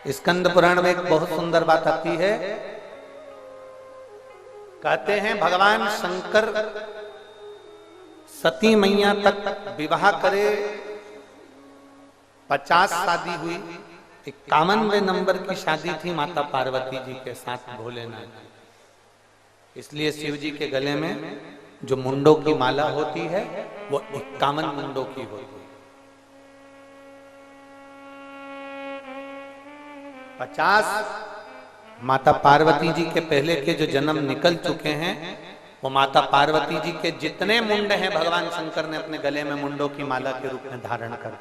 स्कंद पुराण में एक बहुत सुंदर बात आती है। कहते हैं भगवान शंकर सती मैया तक विवाह करे, 50 शादी हुई, 51वें नंबर की शादी थी माता पार्वती जी के साथ भोलेनाथ जी। इसलिए शिव जी के गले में जो मुंडों की माला होती है वो 51 मुंडों की होती है। 50 माता पार्वती जी के पहले के जो जन्म निकल चुके हैं, वो माता पार्वती जी के जितने मुंड हैं भगवान शंकर ने अपने गले में मुंडों की माला के रूप में धारण कर।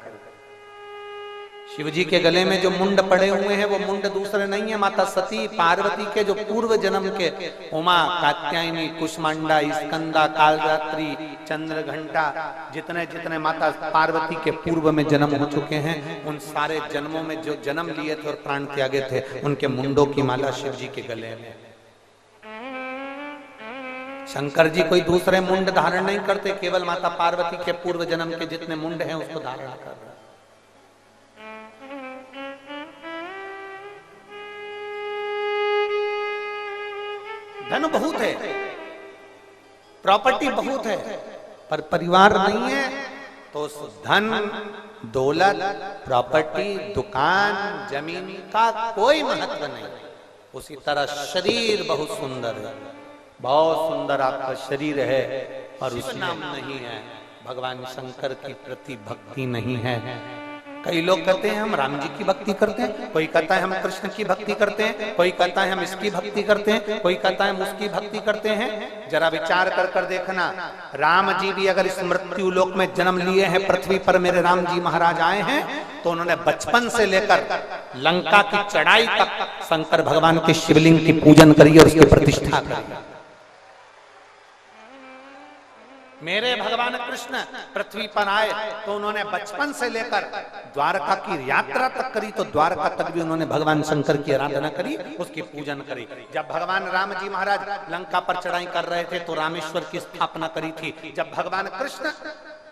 शिव जी के गले में जो मुंड पड़े हुए हैं वो मुंड दूसरे नहीं है, माता सती पार्वती के जो पूर्व जन्म के उमा, कात्यायनी, कुष्मांडा, स्कंदा, कालरात्रि, चंद्रघंटा, जितने जितने माता पार्वती के पूर्व में जन्म हो चुके हैं, उन सारे जन्मों में जो जन्म लिए थे और प्राण त्यागे थे, उनके मुंडों की माला शिव जी के गले में। शंकर जी कोई दूसरे मुंड धारण नहीं करते, केवल माता पार्वती के पूर्व जन्म के जितने मुंड हैं उसको धारण कर रहे। धन बहुत है, प्रॉपर्टी बहुत है, पर परिवार नहीं है तो उस धन, दौलत, प्रॉपर्टी, दुकान, जमीन का कोई महत्व नहीं। उसी तरह शरीर बहुत सुंदर है, बहुत सुंदर आपका शरीर है, और उस नाम नहीं है, भगवान शंकर की प्रति भक्ति नहीं है। कई लोग कहते हैं हम राम जी की भक्ति करते हैं, कोई कहता है हम कृष्ण की भक्ति करते हैं, कोई कहता है हम इसकी भक्ति करते हैं, कोई कहता है हम उसकी भक्ति करते हैं। जरा विचार कर कर देखना, राम जी भी अगर इस मृत्यु लोक में जन्म लिए हैं, पृथ्वी पर मेरे राम जी महाराज आए हैं, तो उन्होंने बचपन से लेकर लंका की चढ़ाई तक शंकर भगवान के शिवलिंग की पूजन करी और उसकी प्रतिष्ठा करी। मेरे भगवान कृष्ण पृथ्वी पर आए तो उन्होंने बचपन से लेकर द्वारका की यात्रा तक करी, तो द्वारका तक भी उन्होंने भगवान शंकर की आराधना करी, उसकी पूजन करी। जब भगवान राम जी महाराज लंका पर चढ़ाई कर रहे थे तो रामेश्वर की स्थापना करी थी। जब भगवान कृष्ण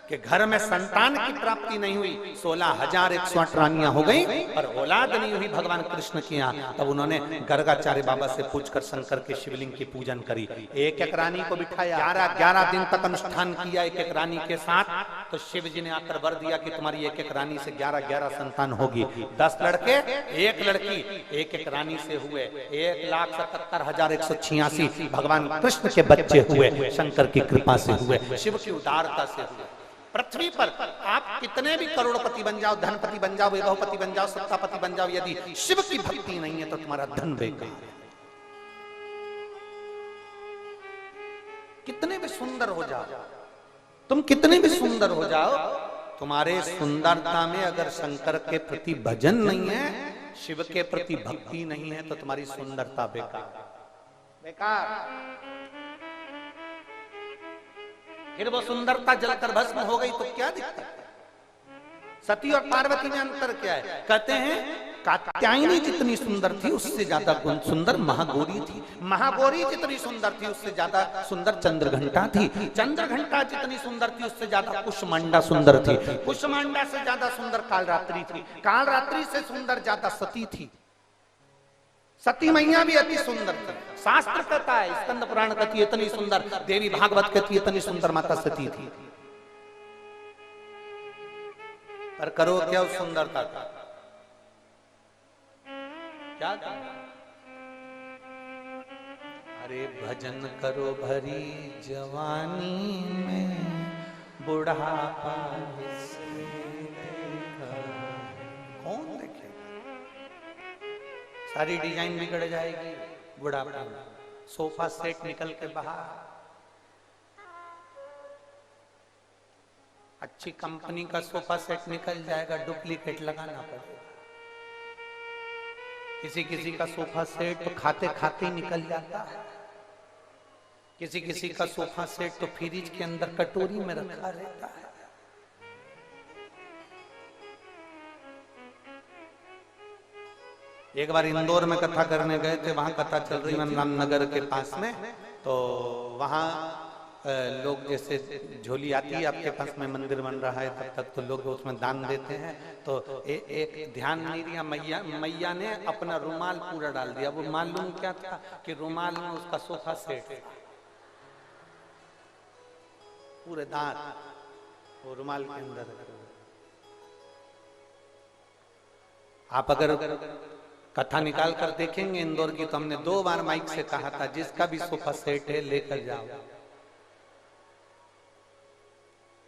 के घर में संतान की प्राप्ति नहीं हुई, 16,108 रानियां हो गई और औलाद नहीं हुई भगवान कृष्ण की यहाँ, तब उन्होंने गर्गाचार्य बाबा से पूछकर शंकर के शिवलिंग की पूजन करी। एक एक रानी को बिठाया, 11 दिन तक अनुष्ठान किया एक एक रानी के साथ। तो शिव जी ने आकर वर दिया कि तुम्हारी एक एक रानी से 11 संतान होगी। 10 लड़के 1 लड़की एक एक रानी से हुए 1,77,186 भगवान कृष्ण के बच्चे हुए, शंकर की कृपा से हुए, शिव की उदारता से हुए। पृथ्वी पर आप कितने भी करोड़पति बन जाओ, धनपति बन जाओ, वैभवपति बन जाओ, सत्तापति बन जाओ, यदि शिव की भक्ति नहीं है तो तुम्हारा धन बेकार है। कितने भी सुंदर हो जाओ, तुम कितने भी सुंदर हो जाओ, तुम्हारे सुंदरता में अगर शंकर के प्रति भजन नहीं है, शिव के प्रति भक्ति नहीं है, तो तुम्हारी सुंदरता बेकार बेकार। फिर वो सुंदरता जलकर भस्म हो गई तो क्या दिक्कत है? सती और पार्वती में अंतर क्या है? कहते हैं कात्यायनी जितनी सुंदर थी उससे ज्यादा सुंदर महागौरी थी, महागौरी जितनी सुंदर थी उससे ज्यादा सुंदर चंद्रघंटा थी, चंद्रघंटा जितनी सुंदर थी उससे ज्यादा कुष्मांडा सुंदर थी, कुष्मांडा से ज्यादा सुंदर कालरात्रि थी, कालरात्रि से सुंदर ज्यादा सती थी, सती मैया भी अति सुंदर थी। शास्त्र कहता है, स्कंद पुराण कहती है इतनी सुंदर, देवी भागवत कहती है इतनी सुंदर माता सती थी। पर करो क्या उस सुंदरता का? क्या था? अरे भजन करो भरी जवानी में, बुढ़ापा कौन देखेगा? सारी डिजाइन बिगड़ जाएगी बुढ़ापा में, सोफा सेट निकल के बाहर, अच्छी कंपनी का सोफा सेट निकल जाएगा, डुप्लीकेट लगाना पड़ेगा। किसी किसी का सोफा सेट तो खाते खाते ही निकल जाता है, किसी किसी का सोफा सेट तो फ्रिज के अंदर कटोरी में रखा रहता है। एक बार इंदौर में कथा करने गए थे, वहां कथा चल रही रामनगर के पास में, तो वहां लोग जैसे झोली आती है आपके पास में, मंदिर बन रहा है तब तक तो लोग उसमें दान देते हैं, तो एक ध्यान नहीं दिया, मैया ने अपना रुमाल पूरा डाल दिया। वो मालूम क्या था कि रुमाल में उसका सोफा सेट था, पूरे दांत वो रुमाल के अंदर। आप अगर कथा निकाल कर देखेंगे इंदौर की, तो हमने 2 बार माइक से कहा था जिसका भी सोफा सेट है लेकर जाओ,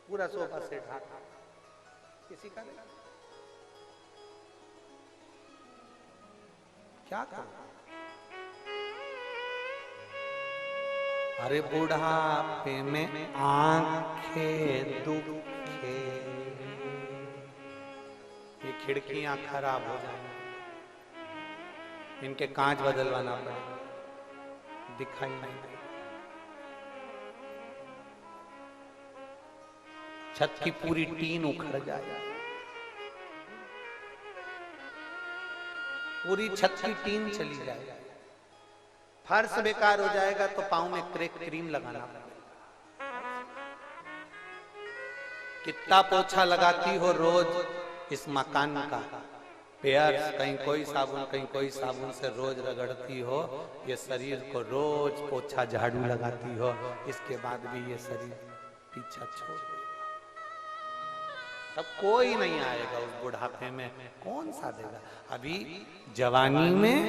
पूरा सोफा सेट किसी का नहीं। क्या करो? अरे बुढ़ापे में आंखें दुखे, ये खिड़कियां खराब हो जाएंगी, इनके कांच बदलवाना पड़ेगा, दिखाई नहीं देगा। छत की पूरी टीन उखड़ जाए, पूरी छत की टीन चली जाए, फर्श बेकार हो जाएगा, तो पांव में क्रीम लगाना पड़ेगा। कितना पोछा लगाती हो रोज इस मकान का, पेयर्स कहीं कोई साबुन कहीं कोई साबुन से रोज रगड़ती हो, ये शरीर को रोज पोछा झाड़ू लगाती हो, इसके बाद भी ये शरीर पीछा छोड़, तब कोई नहीं आएगा उस बुढ़ापे में, कौन सा देगा? अभी जवानी में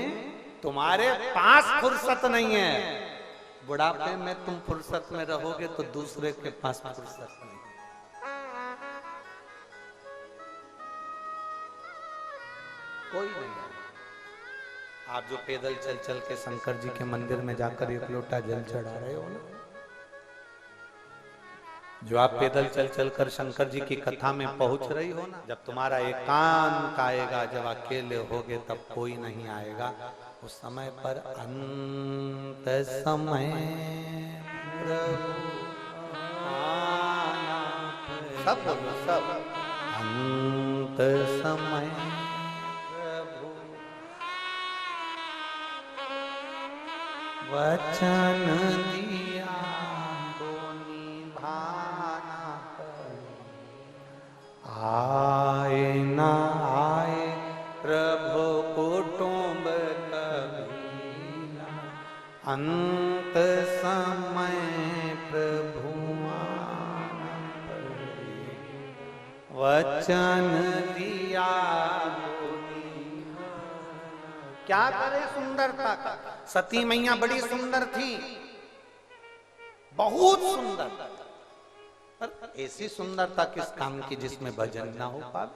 तुम्हारे पास फुर्सत नहीं है, बुढ़ापे में तुम फुर्सत में रहोगे तो दूसरे के पास फुर्सत नहीं। कोई नहीं। आप जो पैदल चल चल के शंकर जी के मंदिर में जाकर 1 लोटा जल चढ़ा रहे हो ना, जो आप पैदल चल चल कर शंकर जी की कथा में पहुंच रही हो ना, जब तुम्हारा एकांत आएगा, जब अकेले होगे, तब कोई नहीं आएगा। उस समय पर अंत समय प्रभु आना, सब बोलो सब, अंत समय प्रभु वचन दिया आए ना आए प्रभु कुटुंब कबीरा, अंत समय प्रभु वचन दिया। क्या करे सुंदरता का, सती मैया बड़ी सुंदर थी, बहुत सुंदर, पर ऐसी सुंदरता किस काम की जिसमें भजन ना हो पाए?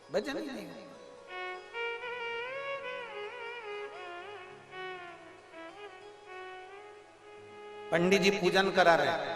भजन ही नहीं। पंडित जी पूजन करा रहे हैं,